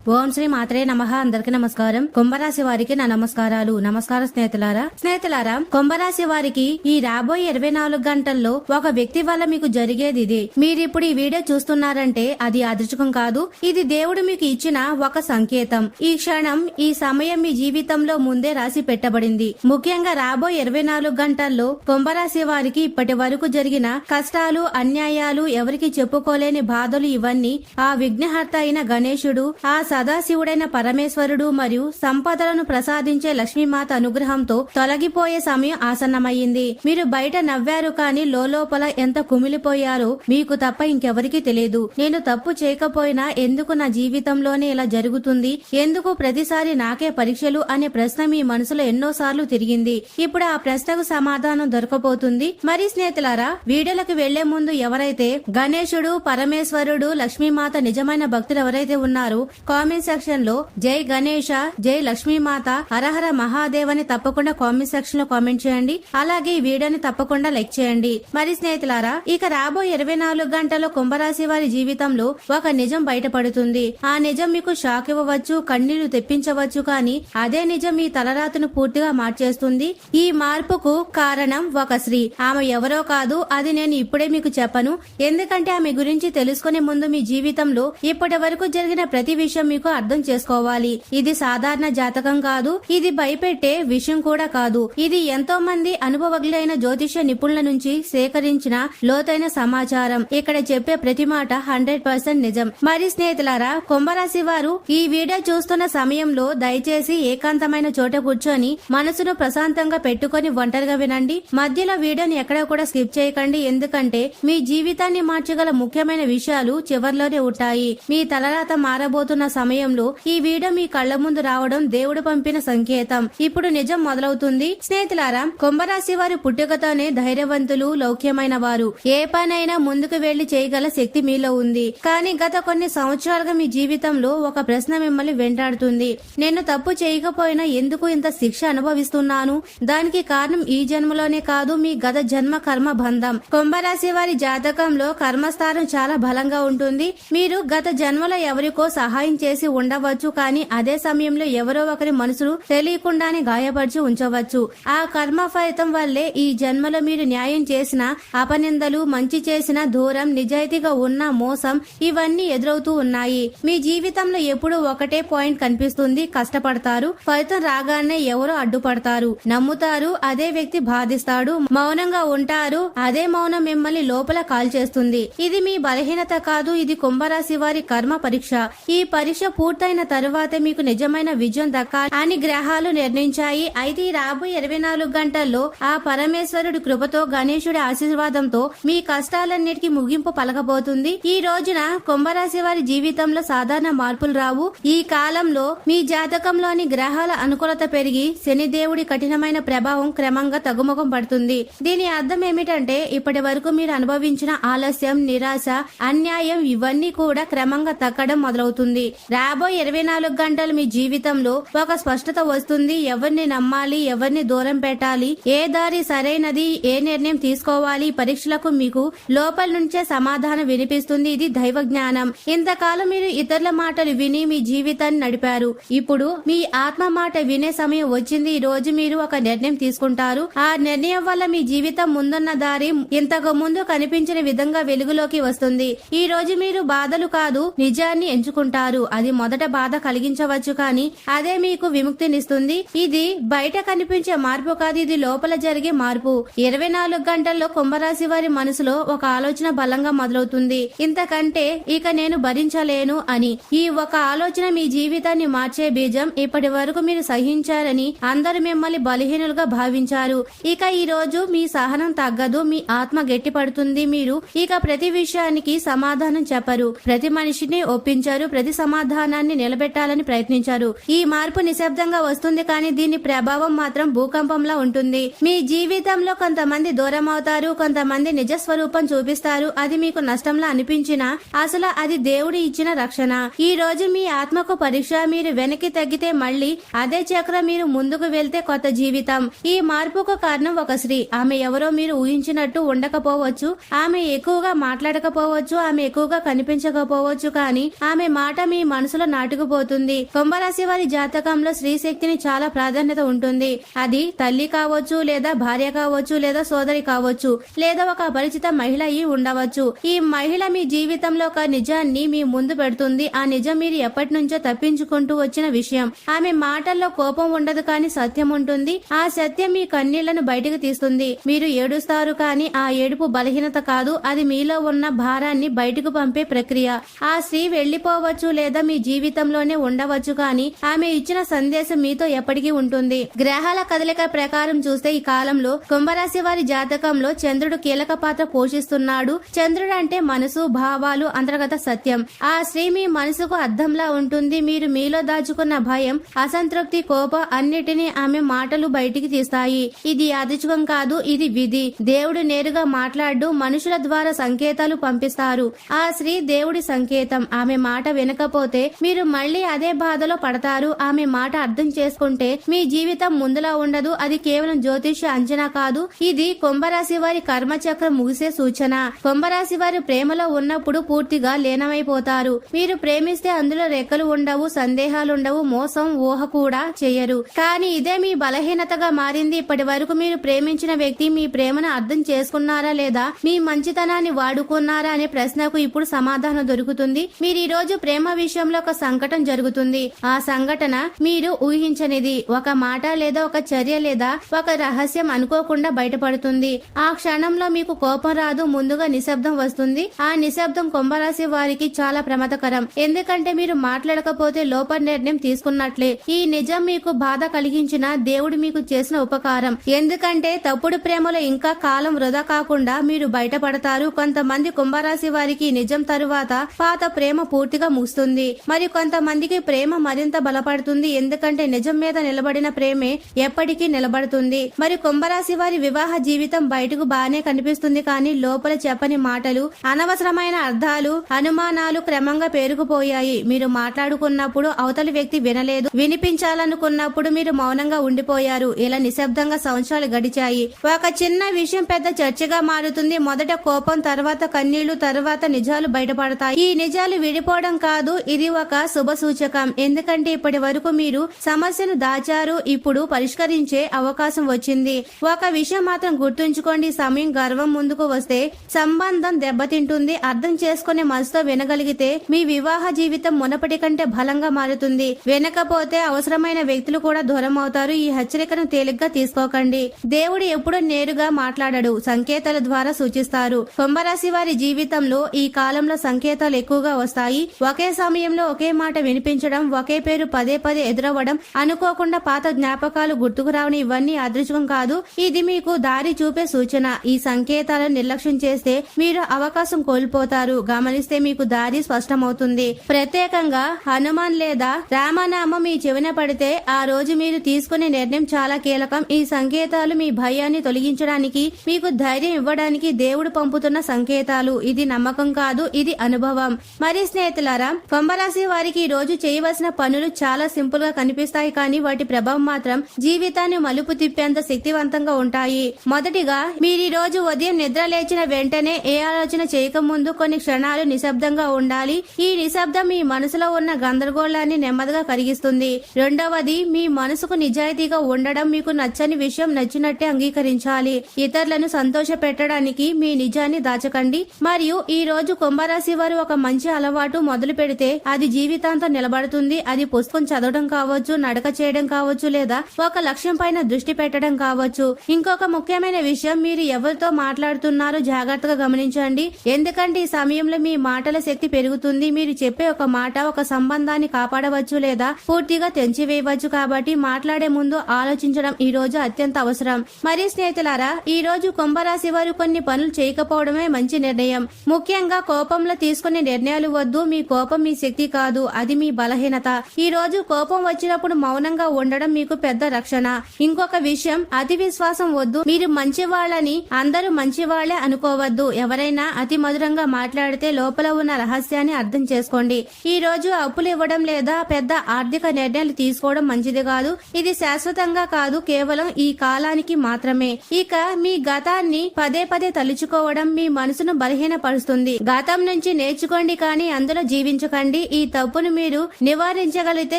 ఓం శ్రీ మాత్రే నమః. అందరికీ నమస్కారం. కుంభరాశి వారికి నా నమస్కారాలు. నమస్కారం స్నేహితులారా, కుంభరాశి వారికి ఈ రాబోయే 24 గంటల్లో ఒక వ్యక్తి వల్ల మీకు జరిగేది ఇదే. మీరిప్పుడు ఈ వీడియో చూస్తున్నారంటే అది అదృష్టం కాదు, ఇది దేవుడు మీకు ఇచ్చిన ఒక సంకేతం. ఈ క్షణం, ఈ సమయం మీ జీవితంలో ముందే రాసి పెట్టబడింది. ముఖ్యంగా రాబోయే 24 గంటల్లో కుంభరాశి వారికి ఇప్పటి వరకు జరిగిన కష్టాలు, అన్యాయాలు, ఎవరికి చెప్పుకోలేని బాధలు, ఇవన్నీ ఆ విఘ్నహర్త అయిన గణేశుడు, ఆ సదాశివుడైన పరమేశ్వరుడు మరియు సంపదలను ప్రసాదించే లక్ష్మీమాత అనుగ్రహంతో తొలగిపోయే సమయం ఆసన్నమయ్యింది. మీరు బయట నవ్వారు, కానీ లోపల ఎంత కుమిలిపోయారో మీకు తప్ప ఇంకెవరికీ తెలియదు. నేను తప్పు చేయకపోయినా ఎందుకు నా జీవితంలోనే ఇలా జరుగుతుంది, ఎందుకు ప్రతిసారి నాకే పరీక్షలు అనే ప్రశ్న మీ మనసులో ఎన్నోసార్లు తిరిగింది. ఇప్పుడు ఆ ప్రశ్నకు సమాధానం దొరకబోతుంది. మరి స్నేహితులారా, వీడియోలకు వెళ్లే ముందు ఎవరైతే గణేశుడు, పరమేశ్వరుడు, లక్ష్మీమాత నిజమైన భక్తులు ఎవరైతే ఉన్నారో కామెంట్ సెక్షన్ లో జై గణేష, జై లక్ష్మీమాత, హరహర మహాదేవ్ అని తప్పకుండా కామెంట్ సెక్షన్ లో కామెంట్ చేయండి. అలాగే ఈ వీడియోని తప్పకుండా లైక్ చేయండి. మరి స్నేహితులారా, ఇక రాబోయే 24 గంటల్లో కుంభరాశి వారి జీవితంలో ఒక నిజం బయటపడుతుంది. ఆ నిజం మీకు షాక్ ఇవ్వవచ్చు, కన్నీళ్లు తెప్పించవచ్చు, కానీ అదే నిజం మీ తలరాతను పూర్తిగా మార్చేస్తుంది. ఈ మార్పుకు కారణం ఒక స్త్రీ. ఆమె ఎవరో కాదు, అది నేను ఇప్పుడే మీకు చెప్పను. ఎందుకంటే ఆమె గురించి తెలుసుకునే ముందు మీ జీవితంలో ఇప్పటి వరకు జరిగిన ప్రతి విషయం మీకు అర్థం చేసుకోవాలి. ఇది సాధారణ జాతకం కాదు, ఇది భయపెట్టే విషయం కూడా కాదు. ఇది ఎంతో మంది అనుభవజ్ఞులైన జ్యోతిష్య నిపుణుల నుంచి సేకరించిన లోతైన సమాచారం. ఇక్కడ చెప్పే ప్రతి మాట 100% నిజం. మరి స్నేహితులారా, కుంభరాశి వారు ఈ వీడియో చూస్తున్న సమయంలో దయచేసి ఏకాంతమైన చోట కూర్చొని మనసును ప్రశాంతంగా పెట్టుకొని ఒంటరిగా వినండి. మధ్యలో వీడియోని ఎక్కడ కూడా స్కిప్ చేయకండి, ఎందుకంటే మీ జీవితాన్ని మార్చగల ముఖ్యమైన విషయాలు చివర్లోనే ఉంటాయి. మీ తలరాత మారబోతున్న సమయంలో ఈ వీడియో మీ కళ్ల ముందు రావడం దేవుడు పంపిన సంకేతం. ఇప్పుడు నిజం మొదలవుతుంది. స్నేహితులారా, కుంభరాశి వారి పుట్టుకతోనే ధైర్యవంతులు, లౌక్యమైన వారు. ఏ పనైనా ముందుకు వెళ్లి చేయగల శక్తి మీలో ఉంది. కానీ గత కొన్ని సంవత్సరాలుగా మీ జీవితంలో ఒక ప్రశ్న మిమ్మల్ని వెంటాడుతుంది. నేను తప్పు చేయకపోయినా ఎందుకు ఇంత శిక్ష అనుభవిస్తున్నాను? దానికి కారణం ఈ జన్మలోనే కాదు, మీ గత జన్మ కర్మ బంధం. కుంభరాశి వారి జాతకంలో కర్మస్థానం చాలా బలంగా ఉంటుంది. మీరు గత జన్మలో ఎవరికో సహాయం చేసి ఉండవచ్చు, కానీ అదే సమయంలో ఎవరో ఒకరి మనసును తెలియకుండానే గాయపరిచి ఉంచవచ్చు. ఆ కర్మ ఫలితం వల్లే ఈ జన్మలో మీరు న్యాయం చేసిన అపనిందలు, మంచి చేసిన దూరం, నిజాయితీగా ఉన్న మోసం, ఇవన్నీ ఎదురవుతూ ఉన్నాయి. మీ జీవితంలో ఎప్పుడూ ఒకటే పాయింట్ కనిపిస్తుంది: కష్టపడతారు, ఫలితం రాగానే ఎవరో అడ్డుపడతారు. నమ్ముతారు, అదే వ్యక్తి బాధిస్తాడు. మౌనంగా ఉంటారు, అదే మౌనం మిమ్మల్ని లోపల కాల్చేస్తుంది. ఇది మీ బలహీనత కాదు, ఇది కుంభరాశి వారి కర్మ పరీక్ష. ఈ పరీక్ష పూర్తయిన తరువాత మీకు నిజమైన విజయం దక్కాలి అని గ్రహాలు నిర్ణయించాయి. అయితే ఈ రాబోయే 24 గంటల్లో ఆ పరమేశ్వరుడి కృపతో, గణేశుడి ఆశీర్వాదంతో మీ కష్టాలన్నిటికీ ముగింపు పలకబోతుంది. ఈ రోజున కుంభరాశి వారి జీవితంలో సాధారణ మార్పులు రావు. ఈ కాలంలో మీ జాతకంలోని గ్రహాల అనుకూలత పెరిగి శనిదేవుడి కఠినమైన ప్రభావం క్రమంగా తగ్గుముఖం పడుతుంది. దీని అర్థం ఏమిటంటే, ఇప్పటి వరకు మీరు అనుభవించిన ఆలస్యం, నిరాశ, అన్యాయం, ఇవన్నీ కూడా క్రమంగా తగ్గడం మొదలవుతుంది. రాబోయే 24 గంటలు మీ జీవితంలో ఒక స్పష్టత వస్తుంది. ఎవరిని నమ్మాలి, ఎవరిని దూరం పెట్టాలి, ఏ దారి సరైనది, ఏ నిర్ణయం తీసుకోవాలి, పరీక్షలకు మీకు లోపల నుంచే సమాధానం వినిపిస్తుంది. ఇది దైవ జ్ఞానం. ఇంతకాలం మీరు ఇతరుల మాటలు విని మీ జీవితాన్ని నడిపారు. ఇప్పుడు మీ ఆత్మ మాట వినే సమయం వచ్చింది. ఈ రోజు మీరు ఒక నిర్ణయం తీసుకుంటారు. ఆ నిర్ణయం వల్ల మీ జీవితం ముందున్న దారి ఇంతకు ముందు కనిపించిన విధంగా వెలుగులోకి వస్తుంది. ఈ రోజు మీరు బాధలు కాదు, నిజాన్ని ఎంచుకుంటారు. అది మొదట బాధ కలిగించవచ్చు, కానీ అదే మీకు విముక్తినిస్తుంది. ఇది బయట కనిపించే మార్పు కాదు, ఇది లోపల జరిగే మార్పు. 24 గంటల్లో కుంభరాశి వారి మనసులో ఒక ఆలోచన బలంగా మొదలవుతుంది: ఇంతకంటే ఇక నేను భరించలేను అని. ఈ ఒక ఆలోచన మీ జీవితాన్ని మార్చే బీజం. ఇప్పటి వరకు మీరు సహించారని అందరూ మిమ్మల్ని బలహీనులుగా భావించారు. ఇక ఈ రోజు మీ సహనం తగ్గదు, మీ ఆత్మ గట్టిపడుతుంది. మీరు ఇక ప్రతి విషయానికి సమాధానం చెప్పరు, ప్రతి మనిషిని ఒప్పించారు, ప్రతి సమాధానాన్ని నిలబెట్టాలని ప్రయత్నించారు. ఈ మార్పు నిశ్శబ్దంగా వస్తుంది, కానీ దీని ప్రభావం మాత్రం భూకంపంలా ఉంటుంది. మీ జీవితంలో కొంతమంది దూరం అవుతారు, కొంతమంది నిజ స్వరూపం చూపిస్తారు. అది మీకు నష్టంలా అనిపించినా అసలు అది దేవుడు ఇచ్చిన రక్షణ. ఈ రోజు మీ ఆత్మకు పరీక్ష. మీరు వెనక్కి తగ్గితే మళ్ళీ అదే చక్రం, మీరు ముందుకు వెళ్తే కొత్త జీవితం. ఈ మార్పుకు కారణం ఒక స్త్రీ. ఆమె ఎవరో మీరు ఊహించినట్టు ఉండకపోవచ్చు, ఆమె ఎక్కువగా మాట్లాడకపోవచ్చు, ఆమె ఎక్కువగా కనిపించకపోవచ్చు, కానీ ఆమె మాట మీ మనసులో నాటుకుపోతుంది. కుంభరాశి వారి జాతకంలో స్త్రీ శక్తిని చాలా ప్రాధాన్యత ఉంటుంది. అది తల్లి కావచ్చు, లేదా భార్య కావచ్చు, లేదా సోదరి కావచ్చు, లేదా ఒక అపరిచిత మహిళ అయి ఉండవచ్చు. ఈ మహిళ మీ జీవితంలో ఒక నిజాన్ని మీ ముందు పెడుతుంది. ఆ నిజం మీరు ఎప్పటి నుంచో తప్పించుకుంటూ వచ్చిన విషయం. ఆమె మాటల్లో కోపం ఉండదు, కానీ సత్యం ఉంటుంది. ఆ సత్యం మీ కన్నీళ్లను బయటకు తీస్తుంది. మీరు ఏడుస్తారు, కానీ ఆ ఏడుపు బలహీనత కాదు, అది మీలో ఉన్న భారాన్ని బయటకు పంపే ప్రక్రియ. ఆ స్త్రీ వెళ్లిపోవచ్చు లేదా మీ జీవితంలోనే ఉండవచ్చు, కానీ ఆమె ఇచ్చిన సందేశం మీతో ఎప్పటికీ ఉంటుంది. గ్రహాల కదలిక ప్రకారం చూస్తే ఈ కాలంలో కుంభరాశి వారి జాతకంలో చంద్రుడు కీలక పాత్ర పోషిస్తున్నాడు. చంద్రుడు అంటే మనసు, భావాలు, అంతర్గత సత్యం. ఆ స్త్రీ మీ మనసుకు అద్దంలా ఉంటుంది. మీరు మీలో దాచుకున్న భయం, అసంతృప్తి, కోపం అన్నిటినీ ఆమె మాటలు బయటికి తీస్తాయి. ఇది యాదృచ్ఛికం కాదు, ఇది విధి. దేవుడు నేరుగా మాట్లాడు, మనుషుల ద్వారా సంకేతాలు పంపిస్తారు. ఆ స్త్రీ దేవుడి సంకేతం. ఆమె మాట వినకపోతే మీరు మళ్లీ అదే బాధలో పడతారు. ఆమె మాట అర్థం చేసుకుంటే మీ జీవితం ముందులా ఉండదు. అది కేవలం జ్యోతిష్య అంచనా కాదు, ఇది కుంభరాశి వారి కర్మచక్రం ముగిసే సూచన. కుంభరాశి వారి ప్రేమలో ఉన్నప్పుడు పూర్తిగా లీనమైపోతారు. మీరు ప్రేమిస్తే అందులో రెక్కలు ఉండవు, సందేహాలుండవు, మోసం ఊహ కూడా చేయరు. కానీ ఇదే మీ బలహీనతగా మారింది. ఇప్పటి వరకు మీరు ప్రేమించిన వ్యక్తి మీ ప్రేమను అర్థం చేసుకున్నారా, లేదా మీ మంచితనాన్ని వాడుకున్నారా అనే ప్రశ్నకు ఇప్పుడు సమాధానం దొరుకుతుంది. మీరు ఈ రోజు ప్రేమ విషయంలో ఒక సంకటం జరుగుతుంది. ఆ సంఘటన మీరు ఊహించనిది. ఒక మాట లేదా ఒక చర్య లేదా ఒక రహస్యం అనుకోకుండా బయటపడుతుంది. ఆ క్షణంలో మీకు కోపం రాదు, ముందుగా నిశ్శబ్దం వస్తుంది. ఆ నిశ్శబ్దం కుంభరాశి వారికి చాలా ప్రమాదకరం. ఎందుకంటే మీరు మాట్లాడకపోతే లోప నిర్ణయం తీసుకున్నట్లే. ఈ నిజం మీకు బాధ కలిగించిన దేవుడు మీకు చేసిన ఉపకారం. ఎందుకంటే తప్పుడు ప్రేమలో ఇంకా కాలం వృధా కాకుండా మీరు బయటపడతారు. కొంతమంది కుంభరాశి వారికి నిజం తరువాత పాత ప్రేమ పూర్తిగా ముగుస్తుంది. మరి కొంతమందికి ప్రేమ మరింత బలపడుతుంది. ఎందుకంటే నిజం మీద నిలబడిన ప్రేమే ఎప్పటికీ నిలబడుతుంది. మరి కుంభరాశి వారి వివాహ జీవితం బయటకు బానే కనిపిస్తుంది, కానీ లోపల చెప్పని మాటలు, అనవసరమైన అర్థాలు, అనుమానాలు క్రమంగా పేరుకుపోయాయి. మీరు మాట్లాడుకున్నప్పుడు అవతలి వ్యక్తి వినలేదు, వినిపించాలనుకున్నప్పుడు మీరు మౌనంగా ఉండిపోయారు. ఇలా నిశ్శబ్దంగా సంవత్సరాలు గడిచాయి. ఒక చిన్న విషయం పెద్ద చర్చగా మారుతుంది. మొదట కోపం, తర్వాత కన్నీళ్లు, తర్వాత నిజాలు బయటపడతాయి. ఈ నిజాలు విడిపోవడం కాదు, ఇది ఒక శుభ సూచకం. ఎందుకంటే ఇప్పటి వరకు మీరు సమస్యను దాచారు, ఇప్పుడు పరిష్కరించే అవకాశం వచ్చింది. ఒక విషయం మాత్రం గుర్తుంచుకోండి, సమయం గర్వం ముందుకు వస్తే సంబంధం దెబ్బతింటుంది. అర్థం చేసుకునే మనసుతో వినగలిగితే మీ వివాహ జీవితం మునపటి కంటే బలంగా మారుతుంది. వినకపోతే అవసరమైన వ్యక్తులు కూడా దూరం అవుతారు. ఈ హెచ్చరికను తేలిగ్గా తీసుకోకండి. దేవుడు ఎప్పుడూ నేరుగా మాట్లాడడు, సంకేతాల ద్వారా సూచిస్తారు. కుంభరాశి వారి జీవితంలో ఈ కాలంలో సంకేతాలు ఎక్కువగా వస్తాయి. ఒకే సమయంలో ఒకే మాట వినిపించడం, ఒకే పేరు పదే పదే ఎదురవ్వడం, అనుకోకుండా పాత జ్ఞాపకాలు గుర్తుకు రావడం, ఇవన్నీ అదృష్టం కాదు, ఇది మీకు దారి చూపే సూచన. ఈ సంకేతాలను నిర్లక్ష్యం చేస్తే మీరు అవకాశం కోల్పోతారు. గమనిస్తే మీకు దారి స్పష్టమవుతుంది. ప్రత్యేకంగా హనుమాన్ లేదా రామనామం మీ చెవిన పడితే ఆ రోజు మీరు తీసుకునే నిర్ణయం చాలా కీలకం. ఈ సంకేతాలు మీ భయాన్ని తొలగించడానికి, మీకు ధైర్యం ఇవ్వడానికి దేవుడు పంపుతున్న సంకేతాలు. ఇది నమ్మకం కాదు, ఇది అనుభవం. మరి స్నేహితులారా, కుంభరాశి వారికి ఈ రోజు చేయవలసిన పనులు చాలా సింపుల్ గా కనిపిస్తాయి, కానీ వాటి ప్రభావం మాత్రం జీవితాన్ని మలుపు తిప్పేంత శక్తివంతంగా ఉంటాయి. మొదటిగా, మీరు ఈ రోజు ఉదయం నిద్ర లేచిన వెంటనే ఏ ఆలోచన చేయకముందు కొన్ని క్షణాలు నిశ్శబ్దంగా ఉండాలి. ఈ నిశ్శబ్దం మీ మనసులో ఉన్న గందరగోళాన్ని నెమ్మదిగా కరిగిస్తుంది. రెండవది, మీ మనసుకు నిజాయితీగా ఉండడం. మీకు నచ్చని విషయం నచ్చినట్టే అంగీకరించాలి. ఇతరులను సంతోష పెట్టడానికి మీ నిజాన్ని దాచకండి. మరియు ఈ రోజు కుంభరాశి వారు ఒక మంచి అలవాటు మొదలు పెడితే అది జీవితాంతం నిలబడుతుంది. అది పుస్తకం చదవడం కావచ్చు, నడక చేయడం కావచ్చు, లేదా ఒక లక్ష్యం పైన దృష్టి పెట్టడం కావచ్చు. ఇంకొక ముఖ్యమైన విషయం, మీరు ఎవరితో మాట్లాడుతున్నారో జాగ్రత్తగా గమనించండి. ఎందుకంటే ఈ సమయంలో మీ మాటల శక్తి పెరుగుతుంది. మీరు చెప్పే ఒక మాట ఒక సంబంధాన్ని కాపాడవచ్చు లేదా పూర్తిగా తెంచివేయవచ్చు. కాబట్టి మాట్లాడే ముందు ఆలోచించడం ఈ రోజు అత్యంత అవసరం. మరి స్నేహితులారా, ఈ రోజు కుంభరాశి వారు కొన్ని పనులు చేయకపోవడమే మంచి నిర్ణయం. ముఖ్యంగా కోపంలో తీసుకునే నిర్ణయాలు వద్దు. మీ కోపం మీ శక్తి కాదు, అది మీ బలహీనత. ఈ రోజు కోపం వచ్చినప్పుడు మౌనంగా ఉండడం మీకు పెద్ద రక్షణ. ఇంకొక విషయం, అతి విశ్వాసం వద్దు. మీరు మంచి వాళ్ళని అందరూ మంచి వాళ్లే అనుకోవద్దు. ఎవరైనా అతి మధురంగా మాట్లాడితే లోపల ఉన్న రహస్యాన్ని అర్థం చేసుకోండి. ఈ రోజు అప్పులు ఇవ్వడం లేదా పెద్ద ఆర్థిక నిర్ణయాలు తీసుకోవడం మంచిది కాదు. ఇది శాశ్వతంగా కాదు, కేవలం ఈ కాలానికి మాత్రమే. ఇక మీ గతాన్ని పదే పదే తలుచుకోవడం మీ మనసును బలహీనపరుస్తుంది. గతం నుంచి నేర్చుకోండి, కానీ అందులో జీవించకండి. చేసుకోండి. ఈ తప్పును మీరు నివారించగలిగితే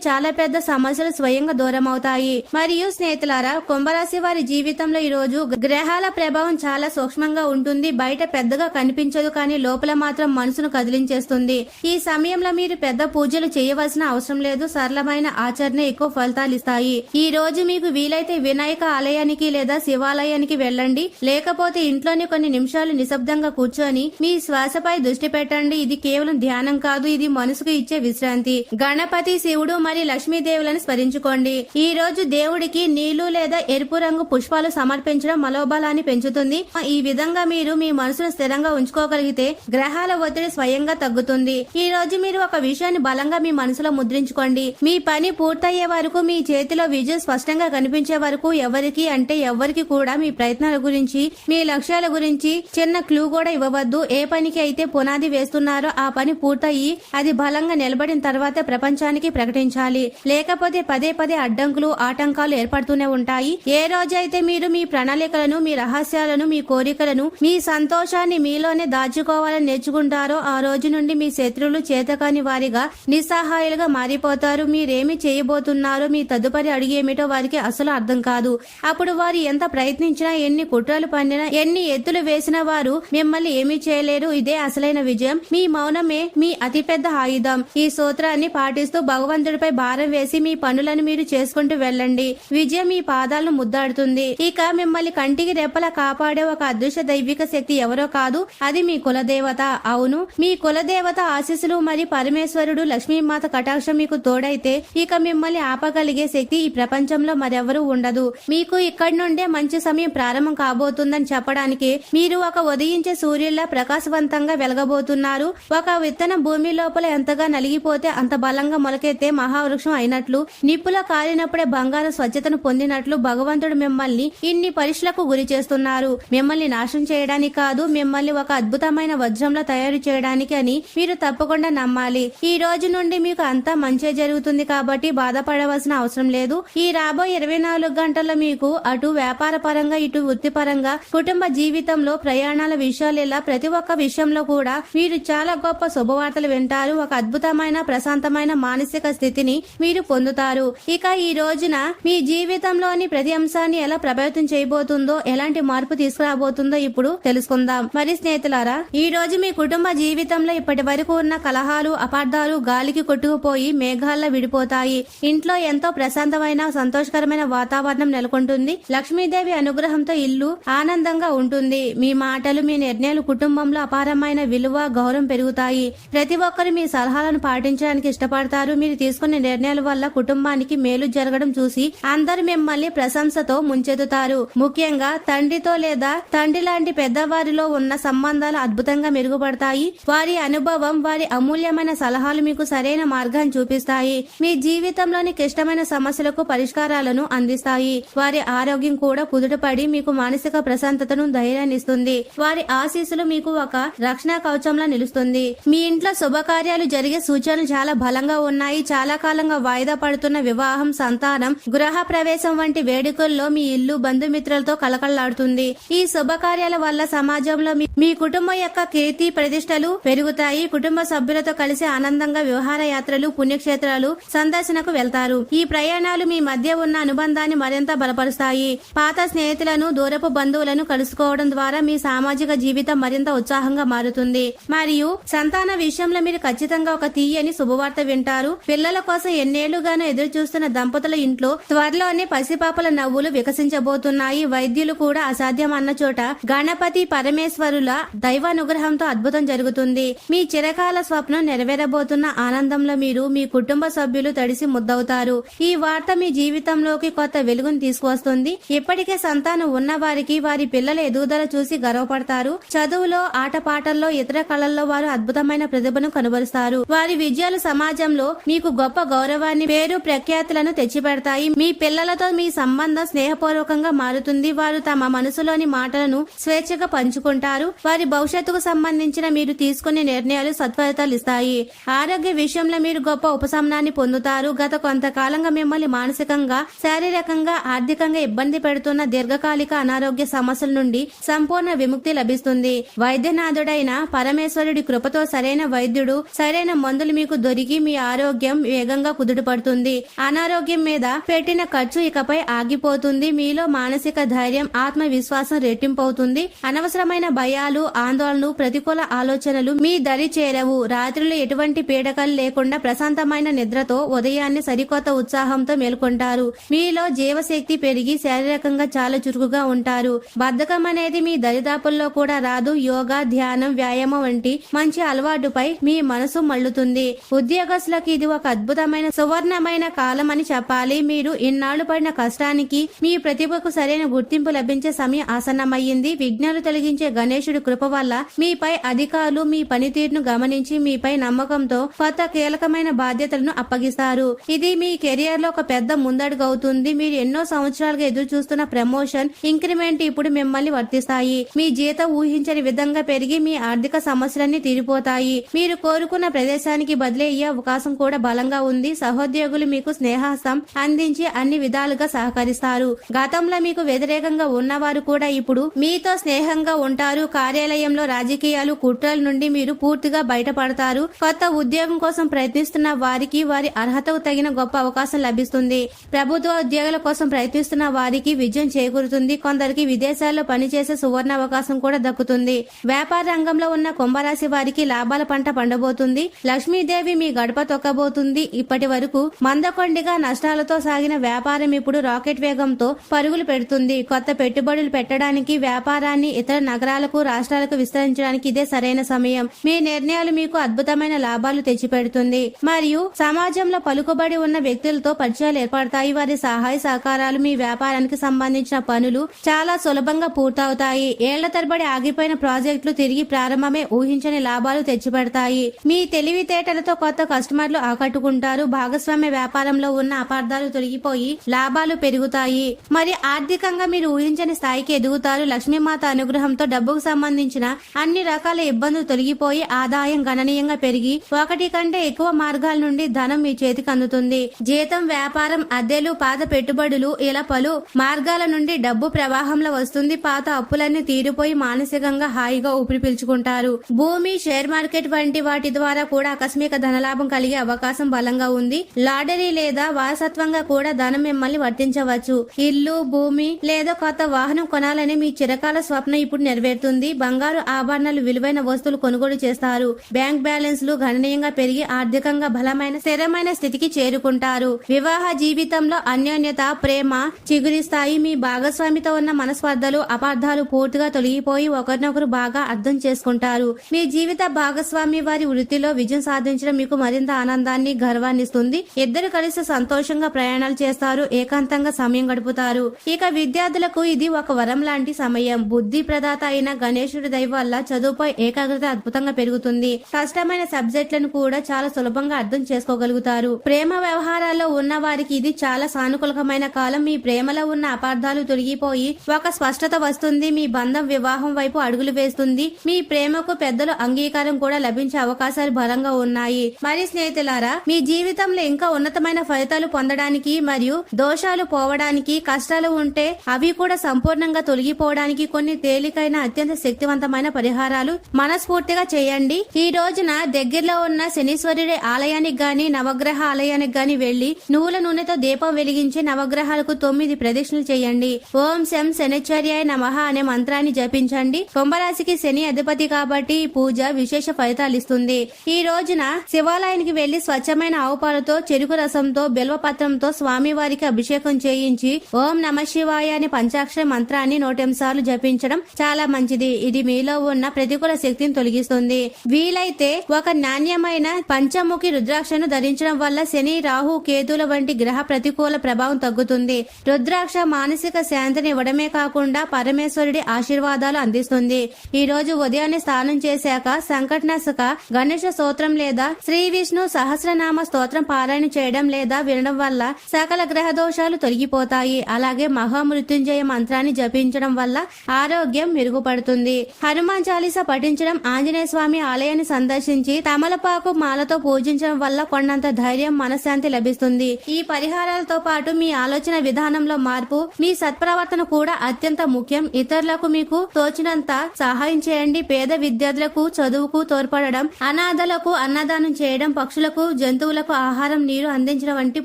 చాలా పెద్ద సమస్యలు స్వయంగా దూరం అవుతాయి. మరియు స్నేహితులారా, కుంభరాశి వారి జీవితంలో ఈ రోజు గ్రహాల ప్రభావం చాలా సూక్ష్మంగా ఉంటుంది. బయట పెద్దగా కనిపించదు, కానీ లోపల మాత్రం మనసును కదిలించేస్తుంది. ఈ సమయంలో మీరు పెద్ద పూజలు చేయవలసిన అవసరం లేదు. సరళమైన ఆచరణ ఎక్కువ ఫలితాలు ఇస్తాయి. ఈ రోజు మీకు వీలైతే వినాయక ఆలయానికి లేదా శివాలయానికి వెళ్ళండి. లేకపోతే ఇంట్లోనే కొన్ని నిమిషాలు నిశ్శబ్దంగా కూర్చొని మీ శ్వాసపై దృష్టి పెట్టండి. ఇది కేవలం ధ్యానం కాదు, ఇది మనసుకు ఇచ్చే విశ్రాంతి. గణపతి, శివుడు మరియు లక్ష్మీదేవులను స్మరించుకోండి. ఈ రోజు దేవుడికి నీళ్లు లేదా ఎరుపు రంగు పుష్పాలు సమర్పించడం మనోబలాన్ని పెంచుతుంది. ఈ విధంగా మీరు మీ మనసును స్థిరంగా ఉంచుకోగలిగితే గ్రహాల ఒత్తిడి స్వయంగా తగ్గుతుంది. ఈ రోజు మీరు ఒక విషయాన్ని బలంగా మీ మనసులో ముద్రించుకోండి. మీ పని పూర్తయ్యే వరకు, మీ చేతిలో విజయం స్పష్టంగా కనిపించే వరకు ఎవరికి కూడా మీ ప్రయత్నాల గురించి, మీ లక్ష్యాల గురించి చిన్న క్లూ కూడా ఇవ్వవద్దు. ఏ పనికి అయితే పునాది వేస్తున్నారో ఆ పని పూర్తయి అది బలంగా నిలబడిన తర్వాతే ప్రపంచానికి ప్రకటించాలి. లేకపోతే పదే పదే అడ్డంకులు, ఆటంకాలు ఏర్పడుతూనే ఉంటాయి. ఏ రోజైతే మీరు మీ ప్రణాళికలను, మీ రహస్యాలను, మీ కోరికలను, మీ సంతోషాన్ని మీలోనే దాచుకోవాలని నేర్చుకుంటారో ఆ రోజు నుండి మీ శత్రువులు చేతకాని వారిగా, నిస్సహాయాలుగా మారిపోతారు. మీరేమి చేయబోతున్నారో, మీ తదుపరి అడుగేమిటో వారికి అసలు అర్థం కాదు. అప్పుడు వారు ఎంత ప్రయత్నించినా, ఎన్ని కుట్రలు పన్నినా, ఎన్ని ఎత్తులు వేసినా వారు మిమ్మల్ని ఏమీ చేయలేరు. ఇదే అసలైన విజయం. మీ మౌనమే మీ అతిపెద్ద ఆయుధం. ఈ సూత్రాన్ని పాటిస్తూ భగవంతుడిపై భారం వేసి మీ పనులను మీరు చేసుకుంటూ వెళ్ళండి. విజయం మీ పాదాలను ముద్దాడుతుంది. ఇక మిమ్మల్ని కంటికి రెప్పలా కాపాడే ఒక అదృశ్య దైవిక శక్తి ఎవరో కాదు, అది మీ కులదేవత. అవును, మీ కులదేవత ఆశీస్సులు మరియు పరమేశ్వరుడు లక్ష్మీమాత కటాక్షం మీకు తోడైతే ఇక మిమ్మల్ని ఆపగలిగే శక్తి ఈ ప్రపంచంలో మరెవరూ ఉండదు. మీకు ఇక్కడి నుండే మంచి సమయం ప్రారంభం కాబోతుందని చెప్పడానికి మీరు ఒక ఉదయించే సూర్యుల్లా ప్రకాశవంతంగా వెలగబోతున్నారు. ఒక విత్తనం భూమి లోపల ఎంతగా నలిగిపోతే అంత బలంగా మొలకెత్తే మహావృక్షం అయినట్లు, నిప్పుల కాలినప్పుడే బంగారు స్వచ్ఛతను పొందినట్లు భగవంతుడు మిమ్మల్ని ఇన్ని పరీక్షలకు గురి చేస్తున్నారు. మిమ్మల్ని నాశనం చేయడానికి కాదు, మిమ్మల్ని ఒక అద్భుతమైన వజ్రంలో తయారు చేయడానికి అని మీరు తప్పకుండా నమ్మాలి. ఈ రోజు నుండి మీకు అంతా మంచి జరుగుతుంది కాబట్టి బాధపడవలసిన అవసరం లేదు. ఈ రాబోయే 24 గంటల్లో మీకు అటు వ్యాపార పరంగా, ఇటు వృత్తిపరంగా, కుటుంబ జీవితంలో, ప్రయాణాల విషయాలు, ఇలా ప్రతి ఒక్క విషయంలో కూడా మీరు చాలా గొప్ప శుభవార్తలు వింటారు. ఒక అద్భుతమైన ప్రశాంతమైన మానసిక స్థితిని మీరు పొందుతారు. ఇక ఈ రోజున మీ జీవితంలోని ప్రతి అంశాన్ని ఎలా ప్రభావితం చేయబోతుందో, ఎలాంటి మార్పు తీసుకురాబోతుందో ఇప్పుడు తెలుసుకుందాం. మరి స్నేహితులారా, ఈ రోజు మీ కుటుంబ జీవితంలో ఇప్పటి వరకు ఉన్న కలహాలు, అపార్థాలు గాలికి కొట్టుకుపోయి మేఘాల్లో విడిపోతాయి. ఇంట్లో ఎంతో ప్రశాంతమైన, సంతోషకరమైన వాతావరణం నెలకొంటుంది. లక్ష్మీదేవి అనుగ్రహంతో ఇల్లు ఆనందంగా ఉంటుంది. మీ మాటలు, మీ నిర్ణయాలు కుటుంబంలో అపారమైన విలువ, గౌరవం పెరుగుతాయి. ప్రతి ఒక్కరు మీ సలహాలను పాటించడానికి ఇష్టపడతారు. మీరు తీసుకునే నిర్ణయాల వల్ల కుటుంబానికి మేలు జరగడం చూసి అందరూ మిమ్మల్ని ప్రశంసతో ముంచెత్తుతారు. ముఖ్యంగా తండ్రితో లేదా తండ్రి లాంటి పెద్దవారిలో ఉన్న సంబంధాలు అద్భుతంగా మెరుగుపడతాయి. వారి అనుభవం, వారి అమూల్యమైన సలహాలు మీకు సరైన మార్గాన్ని చూపిస్తాయి. మీ జీవితంలోని క్లిష్టమైన సమస్యలకు పరిష్కారాలను అందిస్తాయి. వారి ఆరోగ్యం కూడా కుదుటపడి మీకు మానసిక ప్రశాంతతను, ధైర్యాన్ని ఇస్తుంది. వారి ఆశీస్సులు మీకు ఒక రక్షణ కవచంలా నిలుస్తుంది. మీ ఇంట్లో శుభకార్యాలు జరిగే సూచనలు చాలా బలంగా ఉన్నాయి. చాలా కాలంగా వాయిదా పడుతున్న వివాహం, సంతానం, గృహ ప్రవేశం వంటి వేడుకల్లో మీ ఇల్లు బంధుమిత్రులతో కలకళ్లాడుతుంది. ఈ శుభకార్యాల వల్ల సమాజంలో మీ కుటుంబం యొక్క కీర్తి ప్రతిష్టలు పెరుగుతాయి. కుటుంబ సభ్యులతో కలిసి ఆనందంగా విహారయాత్రలు, పుణ్యక్షేత్రాలు సందర్శనకు వెళ్తారు. ఈ ప్రయాణాలు మీ మధ్య ఉన్న అనుబంధాన్ని మరింత బలపరుస్తాయి. పాత స్నేహితులను, దూరపు బంధువులను కలుసుకోవడం ద్వారా మీ సామాజిక జీవితం మరింత ఉత్సాహంగా మారుతుంది. మరియు సంతాన విషయంలో మీరు ఖచ్చితంగా ఒక తీయని శుభవార్త వింటారు. పిల్లల కోసం ఎన్నేళ్లుగానో ఎదురు చూస్తున్న దంపతుల ఇంట్లో త్వరలోనే పసిపాపల నవ్వులు వికసించబోతున్నాయి. వైద్యులు కూడా అసాధ్యం అన్న చోట గణపతి పరమేశ్వరుల దైవానుగ్రహంతో అద్భుతం జరుగుతుంది. మీ చిరకాల స్వప్నం నెరవేరబోతున్న ఆనందంలో మీరు, మీ కుటుంబ సభ్యులు తడిసి ముద్దవుతారు. ఈ వార్త మీ జీవితంలోకి కొత్త వెలుగును తీసుకువస్తుంది. ఇప్పటికే సంతానం ఉన్న వారికి వారి పిల్లల ఎదుగుదల చూసి గర్వపడతారు. చదువులో, ఆటపాటల్లో, ఇతర కళల్లో వారు అద్భుతమైన ప్రతిభను కనబరుస్తారు. వారి విజయాలు సమాజంలో మీకు గొప్ప గౌరవాన్ని, పేరు ప్రఖ్యాతులను తెచ్చిపెడతాయి. మీ పిల్లలతో మీ సంబంధం స్నేహపూర్వకంగా మారుతుంది. వారు తమ మనసులోని మాటలను స్వేచ్ఛగా పంచుకుంటారు. వారి భవిష్యత్తుకు సంబంధించిన మీరు తీసుకునే నిర్ణయాలు సత్ఫలితాలు ఇస్తాయి. ఆరోగ్య విషయంలో మీరు గొప్ప ఉపశమనాన్ని పొందుతారు. గత కొంతకాలంగా మిమ్మల్ని మానసికంగా, శారీరకంగా, ఆర్థికంగా ఇబ్బంది పెడుతున్న దీర్ఘకాలిక అనారోగ్య సమస్యల నుండి సంపూర్ణ విముక్తి లభిస్తుంది. వైద్యనాథుడైన పరమేశ్వరుడి కృపతో సరైన వైద్యుడు సరైన ఖరీదైన మందులు మీకు దొరికి మీ ఆరోగ్యం వేగంగా కుదుటపడుతుంది. అనారోగ్యం మీద పెట్టిన ఖర్చు ఇకపై ఆగిపోతుంది. మీలో మానసిక ధైర్యం, ఆత్మవిశ్వాసం రెట్టింపవుతుంది. అనవసరమైన భయాలు, ఆందోళనలు, ప్రతికూల ఆలోచనలు మీ దరి చేరవు. రాత్రులు ఎటువంటి పీడకలు లేకుండా ప్రశాంతమైన నిద్రతో ఉదయాన్నే సరికొత్త ఉత్సాహంతో మేల్కొంటారు. మీలో జీవశక్తి పెరిగి శారీరకంగా చాలా చురుకుగా ఉంటారు. బద్ధకం అనేది మీ దరిదాపుల్లో కూడా రాదు. యోగా, ధ్యానం, వ్యాయామం వంటి మంచి అలవాటుపై మీ మనసు మళ్లుతుంది. ఉద్యోగస్తులకు ఇది ఒక అద్భుతమైన సువర్ణమైన కాలం అని చెప్పాలి. మీరు ఇన్నాళ్లు పడిన కష్టానికి మీ ప్రతిభకు సరైన గుర్తింపు లభించే సమయం ఆసన్నమయ్యింది. విఘ్నాలు తొలగించే గణేశుడి కృప వల్ల మీపై అధికారులు మీ పనితీరును గమనించి మీపై నమ్మకంతో కొత్త కీలకమైన బాధ్యతలను అప్పగిస్తారు. ఇది మీ కెరియర్ లో ఒక పెద్ద ముందడుగు అవుతుంది. మీరు ఎన్నో సంవత్సరాలుగా ఎదురు చూస్తున్న ప్రమోషన్, ఇంక్రిమెంట్ ఇప్పుడు మిమ్మల్ని వర్తిస్తాయి. మీ జీతం ఊహించని విధంగా పెరిగి మీ ఆర్థిక సమస్యలన్నీ తీరిపోతాయి. మీరు కోరుకున్న ప్రదేశానికి బదిలీ అయ్యే అవకాశం కూడా బలంగా ఉంది. సహోద్యోగులు మీకు స్నేహహస్తం అందించి అన్ని విధాలుగా సహకరిస్తారు. గతంలో మీకు వ్యతిరేకంగా ఉన్నవారు కూడా ఇప్పుడు మీతో స్నేహంగా ఉంటారు. కార్యాలయంలో రాజకీయాలు, కుట్రల నుండి మీరు పూర్తిగా బయటపడతారు. కొత్త ఉద్యోగం కోసం ప్రయత్నిస్తున్న వారికి వారి అర్హతకు తగిన గొప్ప అవకాశం లభిస్తుంది. ప్రభుత్వ ఉద్యోగాల కోసం ప్రయత్నిస్తున్న వారికి విజయం చేకూరుతుంది. కొందరికి విదేశాల్లో పనిచేసే సువర్ణ అవకాశం కూడా దక్కుతుంది. వ్యాపార రంగంలో ఉన్న కుంభరాశి వారికి లాభాల పంట పండబోతుంది. లక్ష్మీదేవి మీ గడప తొక్కబోతుంది. ఇప్పటి వరకు మందకొండిగా నష్టాలతో సాగిన వ్యాపారం ఇప్పుడు రాకెట్ వేగంతో పరుగులు పెడుతుంది. కొత్త పెట్టుబడులు పెట్టడానికి, వ్యాపారాన్ని ఇతర నగరాలకు, రాష్ట్రాలకు విస్తరించడానికి ఇదే సరైన సమయం. మీ నిర్ణయాలు మీకు అద్భుతమైన లాభాలు తెచ్చిపెడుతుంది. మరియు సమాజంలో పలుకుబడి ఉన్న వ్యక్తులతో పరిచయాలు ఏర్పడతాయి. వారి సహాయ సహకారాలు మీ వ్యాపారానికి సంబంధించిన పనులు చాలా సులభంగా పూర్తవుతాయి. ఏళ్ల తరబడి ఆగిపోయిన ప్రాజెక్టులు తిరిగి ప్రారంభమే ఊహించని లాభాలు తెచ్చిపెడతాయి. మీ తెలివితేటలతో కొత్త కస్టమర్లు ఆకట్టుకుంటారు. భాగస్వామ్య వ్యాపారంలో ఉన్న అపార్థాలు తొలగిపోయి లాభాలు పెరుగుతాయి. మరి ఆర్థికంగా మీరు ఊహించని స్థాయికి ఎదుగుతారు. లక్ష్మీమాత అనుగ్రహంతో డబ్బుకు సంబంధించిన అన్ని రకాల ఇబ్బందులు తొలగిపోయి ఆదాయం గణనీయంగా పెరిగి ఒకటి కంటే ఎక్కువ మార్గాల నుండి ధనం మీ చేతికి అందుతుంది. జీతం, వ్యాపారం, అద్దెలు, పాత పెట్టుబడులు ఇలా పలు మార్గాల నుండి డబ్బు ప్రవాహంలో వస్తుంది. పాత అప్పులన్నీ తీరిపోయి మానసికంగా హాయిగా ఊపిరి పీల్చుకుంటారు. భూమి, షేర్ మార్కెట్ వంటి వాటి ద్వారా కూడా ఆకస్మిక ధనలాభం కలిగే అవకాశం బలంగా ఉంది. లాటరీ లేదా వారసత్వంగా కూడా ధనం మిమ్మల్ని వర్తించవచ్చు. ఇల్లు, భూమి లేదా కొత్త వాహనం కొనాలని మీ చిరకాల స్వప్నం ఇప్పుడు నెరవేరుతుంది. బంగారు ఆభరణాలు, విలువైన వస్తువులు కొనుగోలు చేస్తారు. బ్యాంక్ బ్యాలెన్స్లు గణనీయంగా పెరిగి ఆర్థికంగా బలమైన స్థిరమైన స్థితికి చేరుకుంటారు. వివాహ జీవితంలో అన్యోన్యత, ప్రేమ చిగురిస్తాయి. మీ భాగస్వామితో ఉన్న మనస్పర్ధలు, అపార్థాలు పూర్తిగా తొలగిపోయి ఒకరినొకరు బాగా అర్థం చేసుకుంటారు. మీ జీవిత భాగస్వామి వారి వృత్తిలో విజయం సాధించడం మీకు మరింత ఆనందాన్ని, గర్వాన్ని ఇస్తుంది. ఇద్దరు కలిసి సంతోషంగా ప్రయాణాలు చేస్తారు. ఏకాంతంగా సమయం గడుపుతారు. ఇక విద్యార్థులకు ఇది ఒక వరం లాంటి సమయం. బుద్ధి ప్రదాత అయిన గణేశుడి దయ వల్ల చదువుపై ఏకాగ్రత అద్భుతంగా పెరుగుతుంది. కష్టమైన సబ్జెక్టులను కూడా చాలా సులభంగా అర్థం చేసుకోగలుగుతారు. ప్రేమ వ్యవహారాల్లో ఉన్న వారికి ఇది చాలా సానుకూలమైన కాలం. మీ ప్రేమలో ఉన్న అపార్థాలు తొలగిపోయి ఒక స్పష్టత వస్తుంది. మీ బంధం వివాహం వైపు అడుగులు వేస్తుంది. మీ ప్రేమకు పెద్దల అంగీకారం కూడా లభించే అవకాశాలు బలంగా ఉన్నాయి. మరి స్నేహితులారా, మీ జీవితంలో ఇంకా ఉన్నతమైన ఫలితాలు పొందడానికి మరియు దోషాలు పోవడానికి, కష్టాలు ఉంటే అవి కూడా సంపూర్ణంగా తొలగిపోవడానికి కొన్ని తేలికైన అత్యంత శక్తివంతమైన పరిహారాలు మనస్ఫూర్తిగా చేయండి. ఈ రోజున దగ్గరలో ఉన్న శనీశ్వరుడి ఆలయానికి గాని, నవగ్రహ ఆలయానికి గాని వెళ్లి నువ్వుల నూనెతో దీపం వెలిగించి నవగ్రహాలకు 9 ప్రదక్షిణలు చేయండి. ఓం శం శనిశ్చర్యాయ నమః అనే మంత్రాన్ని జపించండి. కుంభరాశికి శని అధిపతి కాబట్టి ఈ పూజ విశేష ఫలితాలు ఇస్తుంది. ఈ రోజున శివాలయానికి వెళ్లి స్వచ్ఛమైన ఆవు పాలతో, చెరుకు రసంతో, బిల్వపత్రంతో స్వామివారికి అభిషేకం చేయించి ఓం నమః శివాయ అనే పంచాక్షర మంత్రాన్ని 108 సార్లు జపించడం చాలా మంచిది. ఇది మీలో ఉన్న ప్రతికూల శక్తిని తొలగిస్తుంది. వీలైతే ఒక నాణ్యమైన పంచముఖి రుద్రాక్షను ధరించడం వల్ల శని, రాహు, కేతుల వంటి గ్రహ ప్రతికూల ప్రభావం తగ్గుతుంది. రుద్రాక్ష మానసిక శాంతిని ఇవ్వడమే కాకుండా పరమేశ్వరుడి ఆశీర్వాదాలు అందిస్తుంది. ఈ రోజు ఉదయాన్నే స్నానం చేశాక సంకటనాశక గణేశ స్తోత్రం లేదా శ్రీ విష్ణు సహస్రనామ స్తోత్రం పారాయణ చేయడం లేదా వినడం వల్ల సకల గ్రహ దోషాలు తొలగిపోతాయి. అలాగే మహామృత్యుంజయ మంత్రాన్ని జపించడం వల్ల ఆరోగ్యం మెరుగుపడుతుంది. హనుమాన్ చాలీసా పఠించడం, ఆంజనేయ స్వామి ఆలయాన్ని సందర్శించి తమలపాకు మాలతో పూజించడం వల్ల కొండంత ధైర్యం, మనశ్శాంతి లభిస్తుంది. ఈ పరిహారాలతో పాటు మీ ఆలోచన విధానంలో మార్పు, మీ సత్ప్రవర్తన కూడా అత్యంత ముఖ్యం. ఇతరులకు మీకు తోచినంత సహాయం చేయండి. పేద విద్యార్థులకు చదువుకు తోడ్పడడం, అనాథల సాధువులకు అన్నదానం చేయడం, పక్షులకు జంతువులకు ఆహారం నీరు అందించడం వంటి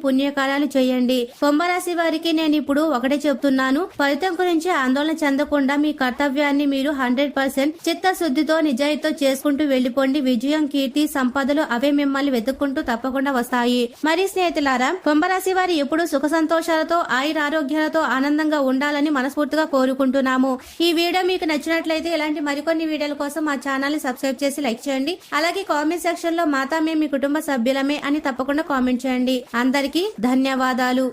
పుణ్యకార్యాలు చేయండి. కుంభరాశి వారికి నేను ఇప్పుడు ఒకటే చెప్తున్నాను, ఫలితం గురించి ఆందోళన చెందకుండా మీ కర్తవ్యాన్ని మీరు 100% చిత్తశుద్ధితో నిజాయితీతో చేసుకుంటూ వెళ్లిపోండి. విజయం, కీర్తి, సంపదలు అవే మిమ్మల్ని వెతుక్కుంటూ తప్పకుండా వస్తాయి. మరి స్నేహితులారా, కుంభరాశి వారి ఎప్పుడు సుఖ సంతోషాలతో ఆయురారోగ్యాలతో ఆనందంగా ఉండాలని మనస్ఫూర్తిగా కోరుకుంటున్నాము. ఈ వీడియో మీకు నచ్చినట్లయితే ఇలాంటి మరికొన్ని వీడియోల కోసం మా ఛానల్ ని సబ్స్క్రైబ్ చేసి లైక్ చేయండి. అలాగే కామెంట్ సెక్షన్ లో మాతా మేము మీ కుటుంబ సభ్యులమే అని తప్పకుండా కామెంట్ చేయండి. అందరికీ ధన్యవాదాలు.